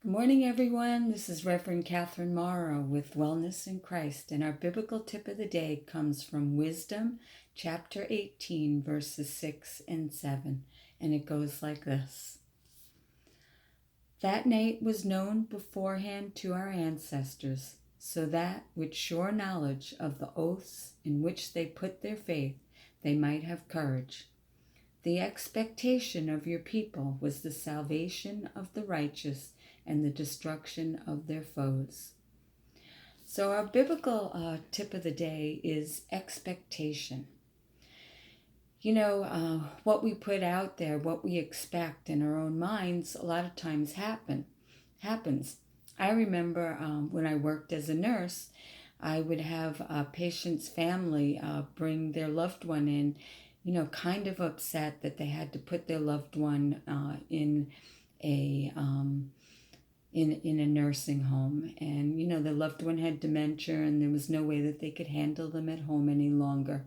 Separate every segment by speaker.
Speaker 1: Good morning, everyone. This is Reverend Catherine Morrow with Wellness in Christ, and our biblical tip of the day comes from Wisdom, chapter 18, verses 6 and 7, and it goes like this. That night was known beforehand to our ancestors, so that with sure knowledge of the oaths in which they put their faith, they might have courage. The expectation of your people was the salvation of the righteous and the destruction of their foes. So our biblical tip of the day is expectation. What we put out there, what we expect in our own minds, a lot of times happens. I remember when I worked as a nurse, I would have a patient's family bring their loved one in, kind of upset that they had to put their loved one in a in a nursing home, and the loved one had dementia, and there was no way that they could handle them at home any longer.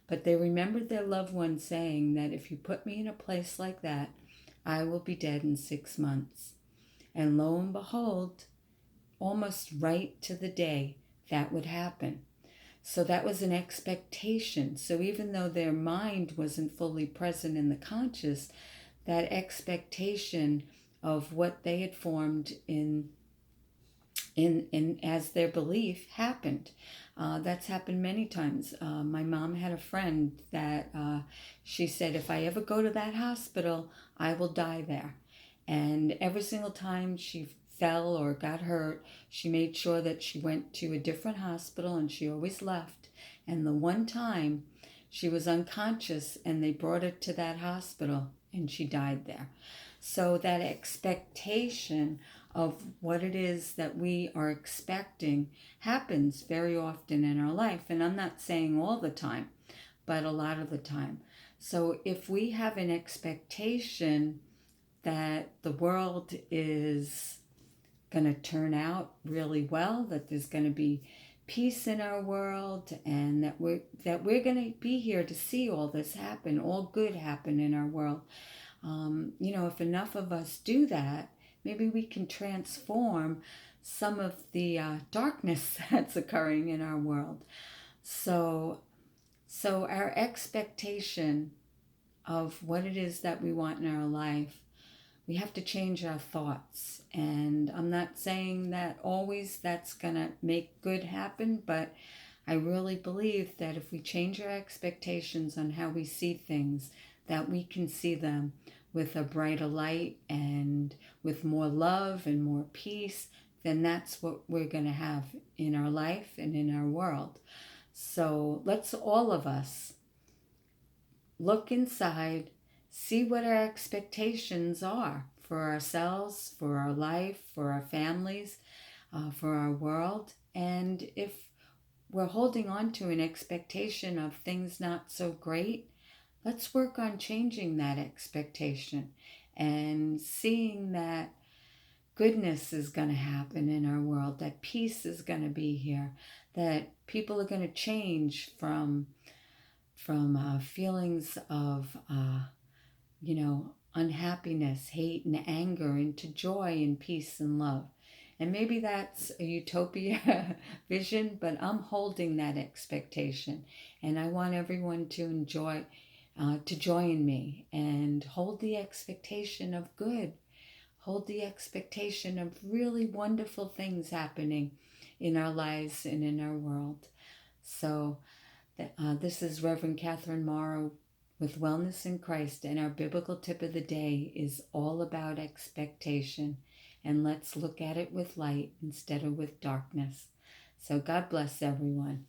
Speaker 1: But they remembered their loved one saying that if you put me in a place like that, I will be dead in 6 months. And lo and behold, almost right to the day, that would happen. So that was an expectation. So even though their mind wasn't fully present in the conscious, that expectation of what they had formed in as their belief happened. That's happened many times. My mom had a friend that she said, if I ever go to that hospital, I will die there. And every single time she fell or got hurt, she made sure that she went to a different hospital, and she always left. And the one time she was unconscious and they brought her to that hospital and she died there. So that expectation of what it is that we are expecting happens very often in our life. And I'm not saying all the time, but a lot of the time. So if we have an expectation that the world is going to turn out really well, that there's going to be peace in our world, and that we're going to be here to see all this happen, all good happen in our world. If enough of us do that, maybe we can transform some of the darkness that's occurring in our world. So our expectation of what it is that we want in our life, we have to change our thoughts. And I'm not saying that always that's going to make good happen, but I really believe that if we change our expectations on how we see things, that we can see them with a brighter light and with more love and more peace, then that's what we're going to have in our life and in our world. So let's all of us look inside, see what our expectations are for ourselves, for our life, for our families, for our world. And if we're holding on to an expectation of things not so great, let's work on changing that expectation and seeing that goodness is going to happen in our world, that peace is going to be here, that people are going to change from feelings of unhappiness, hate, and anger into joy and peace and love. And maybe that's a utopia vision, but I'm holding that expectation, and I want everyone to join me and hold the expectation of good, hold the expectation of really wonderful things happening in our lives and in our world. So this is Reverend Catherine Morrow with Wellness in Christ, and our biblical tip of the day is all about expectation. And let's look at it with light instead of with darkness. So God bless everyone.